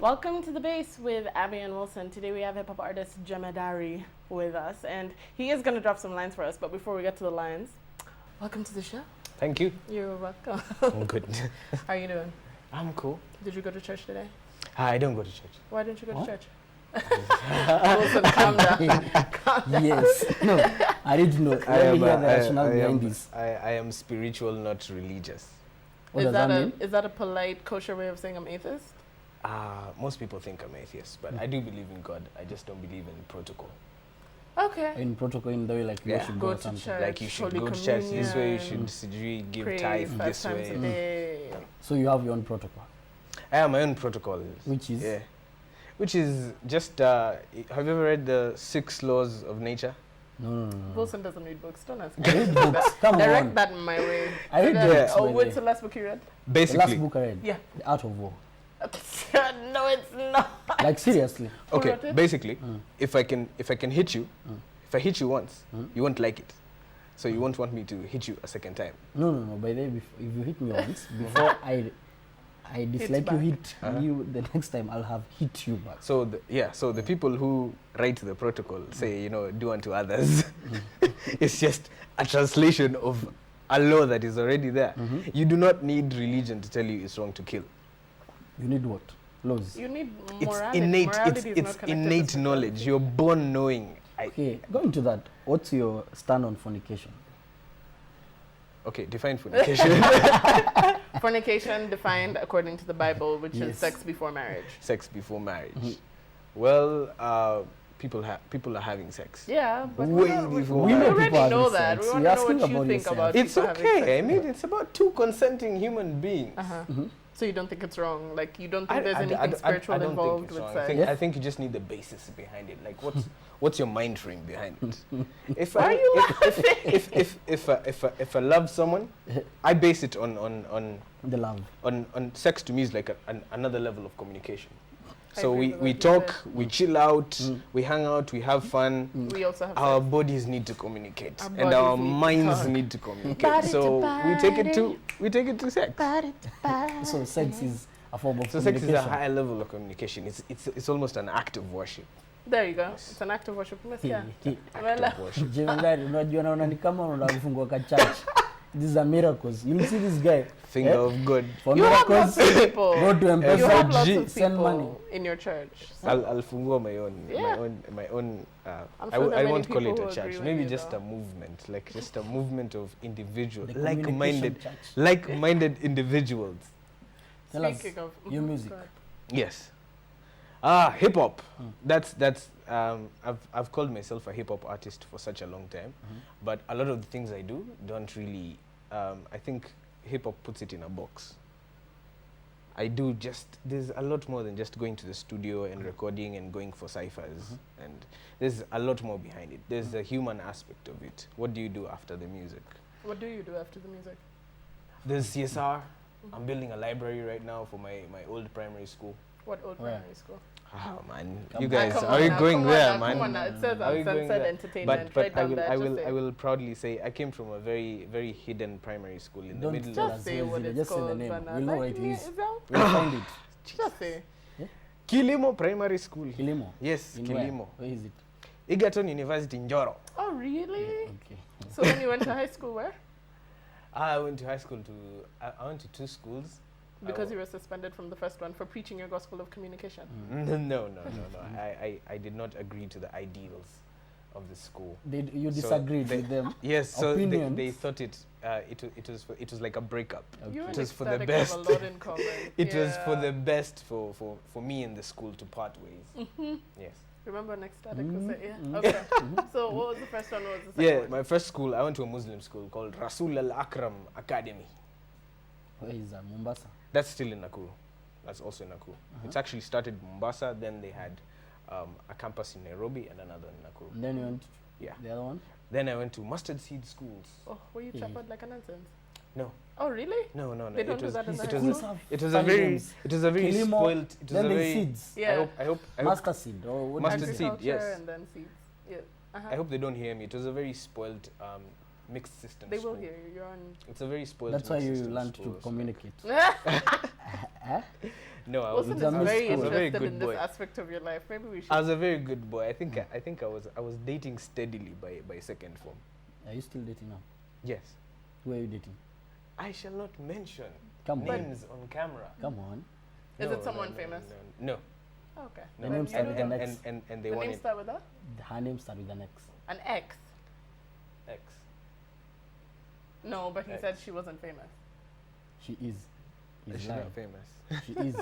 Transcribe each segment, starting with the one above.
Welcome to the base with Abby and Wilson. Today we have hip hop artist Jemedari with us, and he is going to drop some lines for us. But before we get to the lines, welcome to the show. Thank you. You're welcome. I'm good. How are you doing? I'm cool. Did you go to church today? I don't go to church. Why didn't you go to church? Wilson, calm down. Calm down. Yes. No, I didn't know. Let me hear the rationale behind this. I am spiritual, not religious. What does that mean? Is that a polite, kosher way of saying I'm atheist? Most people think I'm atheist, but I do believe in God. I just don't believe in protocol. Okay. In protocol, in the way like you should go or to something. church, Like you should Holy go to church this way, you Communion, should give pray tithe 5 this times a way. day. So you have your own protocol, I have my own protocol. which is Yeah. Which is just, have you ever read the 6 laws of nature? no. Wilson doesn't read books. Don't ask I read books. Come Direct on. that my way. I read books. Oh, by the what's way. the last book you read? The Basically. last book I read. Yeah. The Art of War. No, it's not. Like seriously. Who Okay, wrote it? basically, if I can hit you, if I hit you once, Mm. you won't like it. So you won't want me to hit you a second time. No. By the way, if you hit me once, before I dislike you back. hit you, the next time I'll have hit you back. So the people who write the protocol say, do unto others. It's just a translation of a law that is already there. You do not need religion to tell you it's wrong to kill. You need what? Laws. You need It's morality. innate. Morality is It's not connected to innate spirituality. knowledge. You're born knowing. Okay, going to that. What's your stand on fornication? Okay, define fornication. Fornication defined according to the Bible, which is Yes. sex before marriage. Sex before marriage. Well, people are having sex. Yeah, but Way we before We know already people having know that. sex. We want You're to know asking what you about think yourself. about It's people having okay. sex. I mean, it's about 2 consenting human beings. So you don't think it's wrong? Like, you don't I- think there's I- I- anything I- spiritual I don't think involved it's with wrong. sex? Yeah. I think you just need the basis behind it. Like, what's your mind frame behind it? If Why are you if I love someone, I base it on The love. sex. To me is like another level of communication. I So agree we with what you talk, said. we chill out, we hang out, we have fun. We also have Our sex. bodies need to communicate, Our and our bodies need to minds talk. need to communicate. Body to So body. we take it to sex. So sex is a form of So sex is communication. a higher level of communication. It's almost an act of worship. There you go. It's an act of worship. Yeah. Act of worship. Jemedari, unajua naona ni kama unataka kufungua ka church. These are miracles. You see this guy. Finger of God. For You have miracles, lots of people. go to You M-Pesa, have lots of send money. people in your church. So I'll fungua my own. Yeah. My own. I'm I sure there are many won't call people it who a agree church. with Maybe you, just though. a movement, like just a movement of individuals, The like-minded, communication church. like-minded individuals. Tell us Speaking of your music. God. Yes. Hip hop. That's I've called myself a hip hop artist for such a long time, but a lot of the things I do don't really. I think hip hop puts it in a box. There's a lot more than just going to the studio and recording and going for ciphers, and there's a lot more behind it. There's a human aspect of it. What do you do after the music? What do you do after the music? There's CSR. I'm building a library right now for my old primary school. What old Where? primary school? Oh man, Come you on. guys, Come are on you now, going come on there, now, man? Come on now. It says Are on we going Sunset there? Entertainment. But right down there. I Just will proudly say I came from a very very hidden primary school in the Don't middle tell of us Just say where what is it. it's Just say the called. name. Bana. We'll know where it Like, is. that- We'll find it. Just say. Kilimo Primary School. Kilimo. Yes, In Kilimo. Where is it? Egerton University in Njoro. Oh, really? Okay. So when you went to high school, where? I went to high school I went to 2 schools. Because you were suspended from the first one for preaching your gospel of communication. No. I did not agree to the ideals of the school. Did you So disagreed they- with them? Yes, so Opinions? they thought it was like a breakup. You and It was for the ecstatic have best. a lot in common. It was for Yeah. the best for me and the school to part ways. Yes. Remember an ecstatic was it? Yeah. Mhm. Okay. So what was the first one? What was the second Yeah, one? my first school, I went to a Muslim school called Rasul Al Akram Academy. Where is that? Mombasa. That's still in Nakuru. That's also in Nakuru. It's actually started in Mombasa, then they had a campus in Nairobi and another in Nakuru. And then you went Yeah. the other one? Then I went to Mustard Seed Schools. Oh, were you Yeah. chaptered like a nonsense? No. Oh, really? No. They don't it do was, that in it high was school? a, Schools it have was a funny very names. it was a very Kilimo, spoiled. It was then a there's very. seeds. Yeah. I hope Master seed. Or what Mustard is it? seed, Agriculture yes. and then seeds. Yeah. I hope they don't hear me. It was a very spoiled mixed system They school. will hear you. You're on. It's a very spoiled. That's why mixed you system learned school, to so- communicate. Huh? No, I Wilson It's is a very mystery. I was a very interested good in boy. this aspect of your life. Maybe we should. I was a very good boy. I think I was dating steadily by second form. Are you still dating now? Yes. Who are you dating? I shall not mention Come on. names on camera. Come on. Is No, it someone no, famous? No. Oh, okay. No. The name Then start you with do an that. X. And they The name wanted start with that? Her name starts with an X. An X. X. No, but he X. said she wasn't famous. She is. He's She's lying. not famous. She is.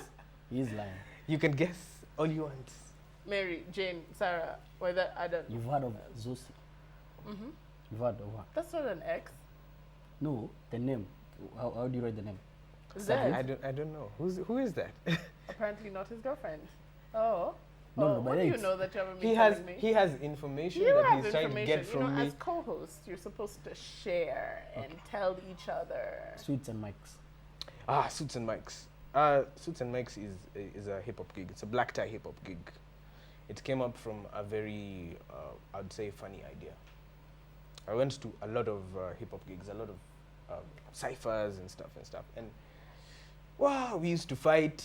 He is lying. You can guess all you want. Mary, Jane, Sarah, whether I don't. You've heard of Zosi. Mm-hmm. You've heard of her. That's not an X. No, the name. How do you write the name? Z. I don't know. Who is that? Apparently not his girlfriend. Oh. No, Oh, no, what but do you it's- know that you haven't been He has telling me? he has information You that have he's trying to get information. from me. As co-hosts, you're supposed to share and tell each other. Sweets and Mikes. Suits and Mics. Suits and Mics is a hip hop gig. It's a black tie hip hop gig. It came up from a very, I'd say, funny idea. I went to a lot of hip hop gigs, a lot of ciphers and stuff. And wow, we used to fight.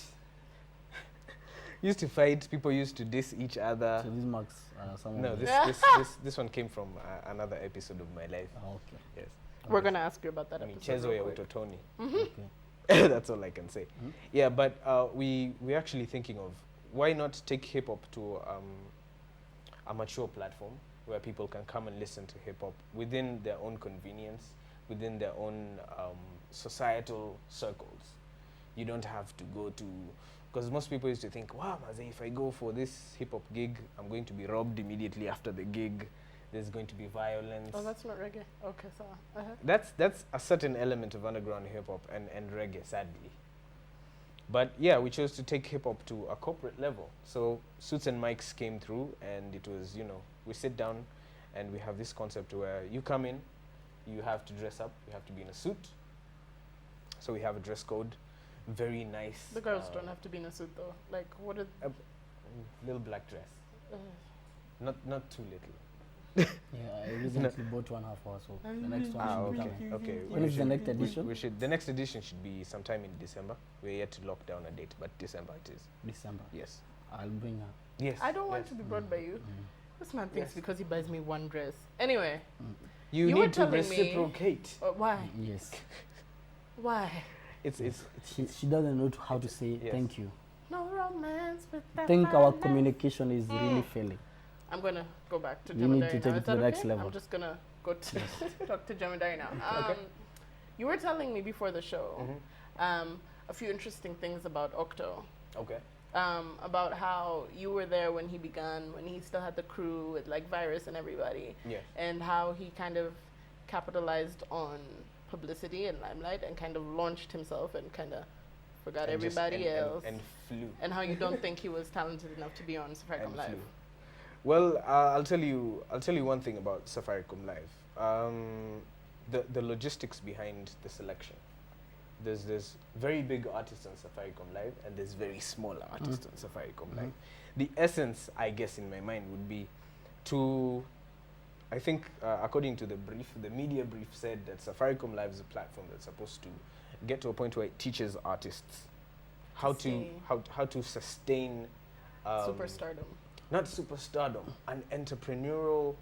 People used to diss each other. So these marks are some No, of this one came from another episode of my life. okay. Yes. We're Okay. going to ask you about that episode. Michezo real ya quick. utotoni. Okay. That's all I can say. Mhm. Yeah, but we're actually thinking of why not take hip hop to a mature platform where people can come and listen to hip hop within their own convenience, within their own societal circles. You don't have to go to, because most people used to think, wow, Maze, if I go for this hip hop gig, I'm going to be robbed immediately after the gig. There's going to be violence. Oh, that's not reggae. Okay, so. That's a certain element of underground hip hop and reggae, sadly. But yeah, we chose to take hip hop to a corporate level. So Suits and Mics came through, and it was, we sit down and we have this concept where you come in, you have to dress up, you have to be in a suit. So we have a dress code, very nice. The girls don't have to be in a suit, though. Like, what are. Little black dress, not too little. Yeah, I recently bought one half hour, so the next one should be Okay, coming. okay. When we is the should- next edition? We should. The next edition should be sometime in December. We're yet to lock down a date, but December it is. December. Yes. I'll bring her. Yes. I don't want yes. to be brought by you. Mm. This man thinks Yes. because he buys me one dress. Anyway, You You were need to telling me- reciprocate. why? Yes. Why? It's She doesn't know how to say Yes. thank you. No romance with I that think our fine communication is really failing. I'm gonna go back to You need Jemedari to now. take Is it to that the next okay? level. I'm just gonna go to talk to Jemedari now. Okay. You were telling me before the show Mhm. a few interesting things about Octo. Okay. About how you were there when he began, when he still had the crew with like Virus and everybody, Yes. and how he kind of capitalized on publicity and limelight and kind of launched himself and kind of forgot And just- everybody else. and flew. And how you don't think he was talented enough to be on Safaricom And Live. flew. Well, I'll tell you one thing about Safaricom Live. The logistics behind the selection. There's very big artists on Safaricom Live, and there's very small artists on Safaricom Live. The essence, I guess, in my mind would be to, I think, according to the brief, the media brief said that Safaricom Live is a platform that's supposed to get to a point where it teaches artists how to Stay. how to sustain Superstardom. not superstardom, an entrepreneurial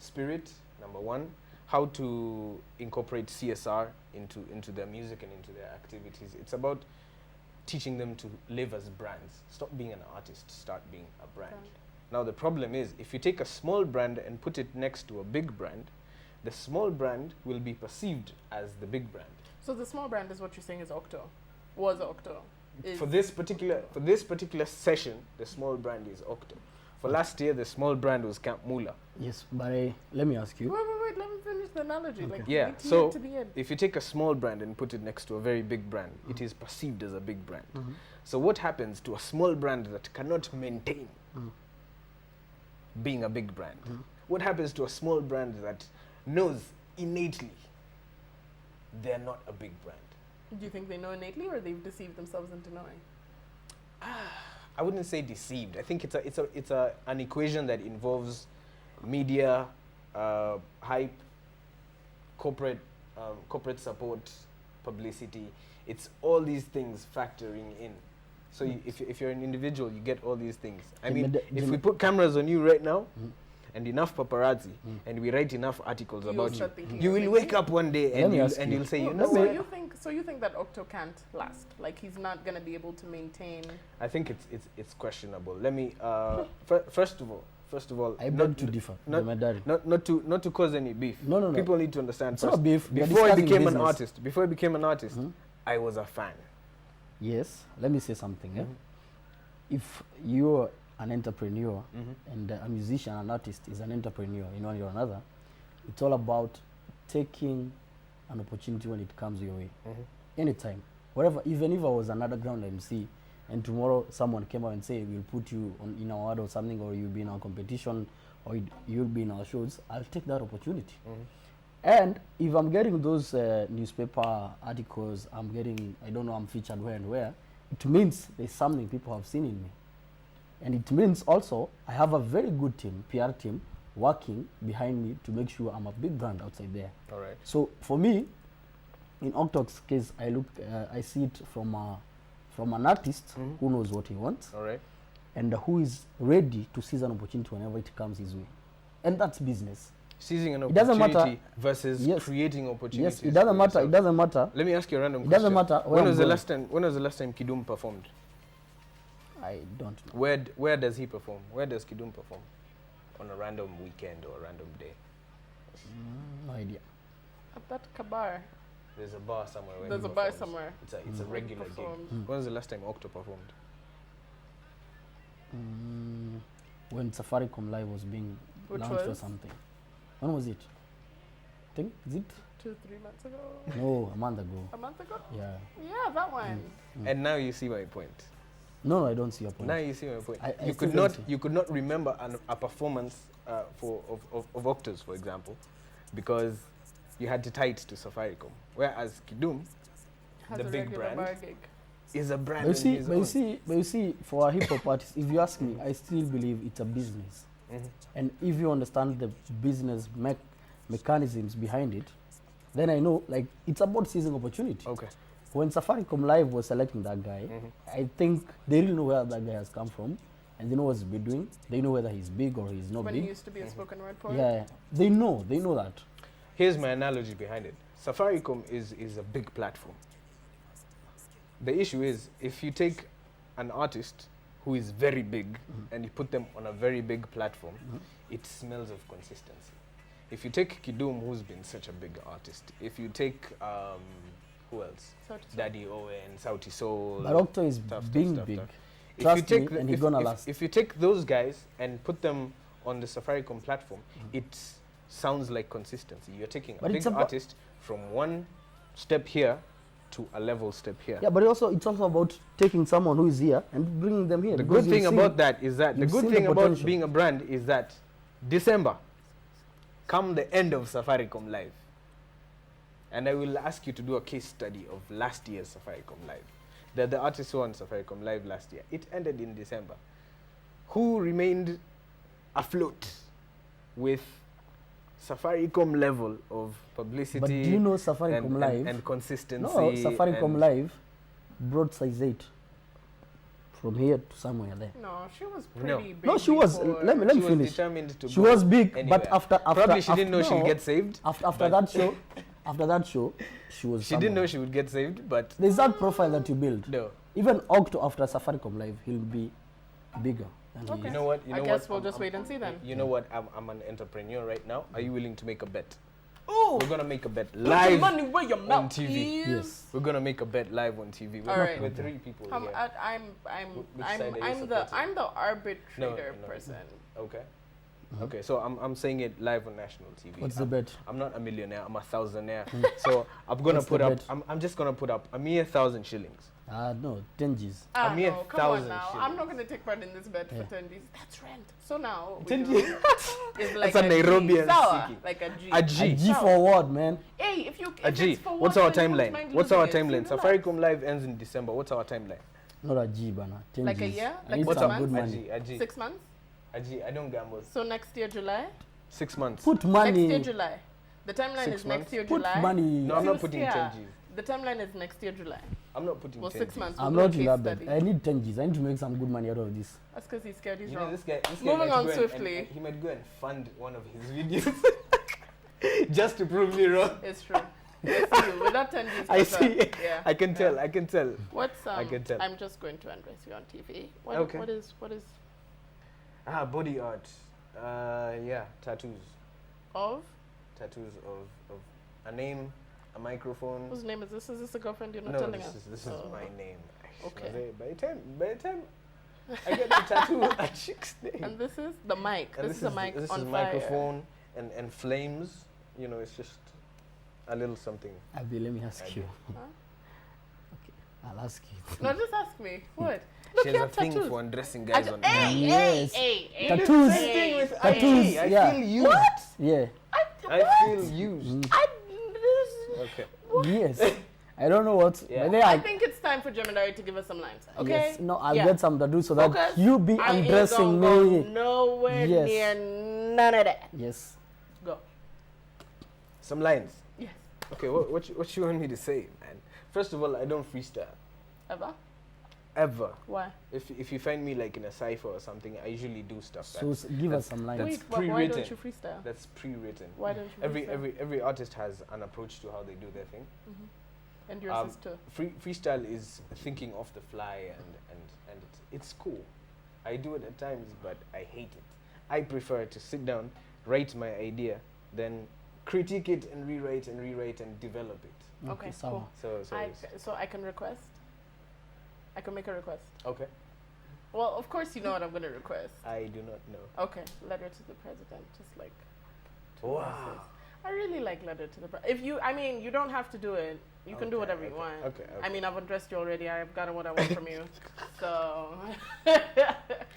spirit, number one, how to incorporate CSR into their music and into their activities. It's about teaching them to live as brands. Stop being an artist, start being a brand. Brand. Now the problem is, if you take a small brand and put it next to a big brand, the small brand will be perceived as the big brand. So the small brand is what you're saying is Octo. Was Octo. Is For this particular session, the small brand is Octo. For last year, the small brand was Camp Mula. Yes, but let me ask you. Wait, let me finish the analogy. Okay. Like, Yeah, we so to the end. if you take a small brand and put it next to a very big brand, it is perceived as a big brand. Mhm. So what happens to a small brand that cannot maintain being a big brand? What happens to a small brand that knows innately they're not a big brand? Do you think they know innately, or they've deceived themselves into knowing? I wouldn't say deceived. I think it's an equation that involves media, hype, corporate support, publicity. It's all these things factoring in. So if you're an individual, you get all these things. I mean, if we put cameras on you right now, and enough paparazzi, and we write enough articles about you, you will wake up one day and you'll say, you know what? So you think that Octo can't last? Like he's not gonna be able to maintain? I think it's questionable. Let me first of all, I beg to differ. Not to cause any beef. No. People need to understand It's first. not beef. Before I became an artist, I was a fan. Yes, let me say something. If you're an entrepreneur and a musician, an artist is an entrepreneur in one way or another, it's all about taking an opportunity when it comes your way. Anytime. Whatever, even if I was an underground MC and tomorrow someone came out and say, we'll put you on in our ad or something, or you'll be in our competition, or you'll be in our shows, I'll take that opportunity. And if I'm getting those newspaper articles, I'm featured where and where, it means there's something people have seen in me. And it means also I have a very good team, PR team, working behind me to make sure I'm a big brand outside there. All right. So for me, in Octoc's case, I see it from an artist who knows what he wants. All right. And who is ready to seize an opportunity whenever it comes his way. And that's business. Seizing an It doesn't matter. opportunity versus creating opportunities. Yes, it doesn't matter. yourself. It doesn't matter. Let me ask you a random It question. doesn't matter where When I'm was the going. last time Kidum performed? I don't know. Where does he perform? Where does Kidum perform? On a random weekend or a random day? No idea. At that kabar. There's a bar somewhere. Where There's he a bar performs. somewhere. It's a regular gig. When was the last time Octo performed? When Safaricom Live was being Which launched or was? something. When was it? Is it? 2-3 months ago. No, a month ago. A month ago? Yeah. Yeah, that one. And now you see my point. No, I don't see your point. Now you see my point. I You still could don't not see. you could not remember a performance of Octo's, for example, because you had to tie it to Safaricom. Whereas Kidum, Has the a big regular brand, bar gig. is a brand. But you on his own. you see, for a hip hop artist, if you ask me, I still believe it's a business. And if you understand the business mechanisms behind it, then I know, like, it's about seizing opportunity. Okay. When Safaricom Live was selecting that guy, I think they really know where that guy has come from, and they know what he's been doing. They know whether he's big or he's not When big. he used to be a spoken word poet. Yeah, they know that. Here's my analogy behind it. Safaricom is a big platform. The issue is, if you take an artist who is very big and you put them on a very big platform, it smells of consistency. If you take Kidum, who's been such a big artist, if you take, who else? Sauti Sol. Daddy Owen, Sauti Soul. But Octo is Stuff, being stuff, big. stuff. Trust me, and he's gonna last. If you take those guys and put them on the Safaricom platform, it sounds like consistency. You're taking a But it's big about- artist from one step here to a level step here. Yeah, but it's also about taking someone who is here and bringing them here. The because good thing you've about seen- that is that the you've good seen thing the about potential. being a brand is that December, come the end of Safaricom Live, and I will ask you to do a case study of last year's Safaricom Live. The artists who were on Safaricom Live last year, it ended in December. Who remained afloat with Safaricom level of publicity? But do you know Safaricom Live? and consistency? No, Safaricom and Live brought size 8 from here to somewhere there. No, she was No. pretty big. No, she was. before. Let me she was finish. determined to She go was big, but anywhere. after Probably she didn't know no, she'll get saved. After that show, she was. She didn't know somewhere. she would get saved, but There's that profile that you build. no. Even Octo after Safaricom Live, he'll be bigger than he Okay. is. You know what? I guess we'll just wait and see then. You know what? I'm an entrepreneur right now. Are you willing to make a bet? Ooh, We're gonna make a bet put your live money where your on mouth TV. is. Yes. We're gonna make a bet live on TV. All right. With 3 people I'm here. Which side are you I'm supporting? the arbitrator No. person. Okay. Okay. So I'm saying it live on national TV. What's the bet? I'm not a millionaire. I'm a thousandaire. So I'm gonna What's put the up. bet? I'm just gonna put up a mere 1,000 shillings. No, 10 G's. Ah, mere no, come on 1,000 now. shillings. I'm not going to take part in this bet Yeah. for 10 Gs. That's rent. So now, we 10 do Gs. is like That's a Nairobian Sawa, siki. like a G. A G. A G for what, man? Hey, if you A if G. it's for What's one, our then you don't timeline? mind What's our losing it. timeline? So Safaricom Live ends in December. What's our timeline? Not a G, bana. 10 Like a G's. year? I Like need What's some a good month? money. A G. 6 months? A G. I don't gamble. So next year, July? 6 months. Put Next year, money. July. The timeline 6 is months? next year, Put July. money. No, I'm not Tuesday, putting 10 Gs. The timeline is next year, July. I'm not putting Well, 10 6 Gs. months. I'm we'll not do a in case that bad. study. I need 10 Gs. I need to make some good money out of this. That's because he's scared he's You know, wrong. this guy Moving might on go swiftly. and he might go and fund one of his videos just to prove me wrong. It's true. I see you. With that 10 Gs. I see. Yeah. I can tell. I can tell. What's I can tell. I'm just going to undress you on TV. Okay. What is Body art. Yeah, tattoos. of? Tattoos of a name, a microphone. Whose name is this? Is this a girlfriend you're not No, telling this us? is Oh. my name. Okay. By the time I get the tattoo, a chick's name. And this is the mic. And This is a mic this on is fire. microphone and flames. You know, it's just a little something. Abby, let me ask I you. Huh? Okay, I'll ask you. No, just ask me. What? Look, She you has a have thing tattoos. for undressing guys on. Hey, Yes. hey. Tattoos. Same thing with Tattoos, IT. I yeah. feel used. What? Yeah. I feel used. Mm. Okay. Yes. I don't know what. Yeah. But then I think it's time for Jemedari to give us some lines. Okay? Yes. No, I'll Yeah. get some to do so that Focus. you be I ain't undressing gonna me. go nowhere Yes. near none of that. Yes. Go. Some lines. Yes. Okay, what you want me to say, man? First of all, I don't freestyle. Ever? Ever. Why? If you find me like in a cipher or something, I usually do stuff So give us some lines. That's Wait, why pre-written. don't you freestyle? that's pre-written. Why don't you freestyle? Every artist has an approach to how they do their thing. And yours is too. Freestyle is thinking off the fly and it's cool. I do it at times, but I hate it. I prefer to sit down, write my idea, then critique it and rewrite and develop it. Okay, so cool. So I can request? I can make a request. okay. Well, of course you know what I'm going to request. I do not know. Okay, letter to the president, just like two Wow. verses. I really like letter to the president. If you, I mean, you don't have to do it. You can do Okay, whatever you okay, want. okay, I mean, I've undressed you already. I've gotten what I want from you. So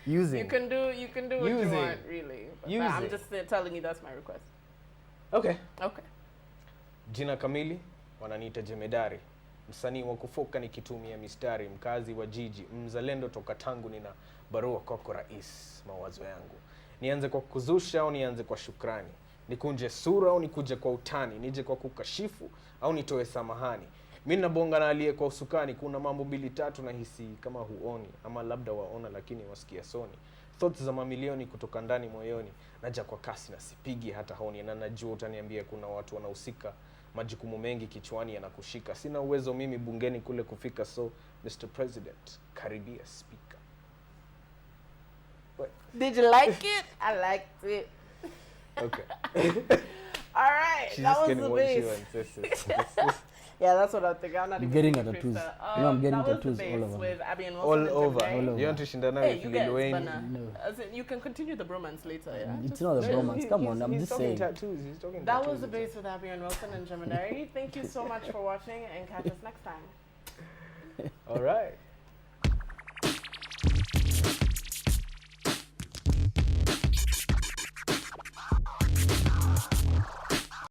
Using. you can do what you Using. want, really. But I'm Using. just telling you that's my request. Okay. Okay. Jina kamili wananiita Jemedari, msanii wa kufoka nikitumia mistari, mkazi wa jiji, mzalendo toka tangu, nina barua kwako rais, mawazo yangu. Nianze kwa kuzusha au nianze kwa shukrani? Nikunje sura au nikuje kwa utani? Nije kwa kukashifu au nitoe samahani? Mimi nabonga na aliye kwa usukani, kuna mambo mbili tatu na hisi kama huoni, ama labda waona lakini wasikia soni. Thoughts za mamilioni kutoka ndani moyoni, naja kwa kasi na sipigi hata honi, na najua utaniambia kuna watu wanahusika, majukumu mengi kichwani yanakushika. Sina uwezo mimi bungeni kule kufika, so Mr. President, karibia speaker. What? Did you like it? I liked it. Okay. All right. She's that just was getting the what she base. wants. Yeah, that's what I'm thinking. I'm not You're even getting thinking tattoos. freestyle. You know, I'm getting that was tattoos the all base over. with Abby and All Wilson and over. Jemedari. All over. You want to shindana Hey, with you Lil guys, Wayne? Bana. No. As in, you can continue the bromance later, yeah? It's Just- not a no, bromance. Come on, I'm he's just talking saying. tattoos. He's talking That tattoos. was the base with Abby and Wilson and Jemedari. Thank you so much for watching, and catch us next time. All right.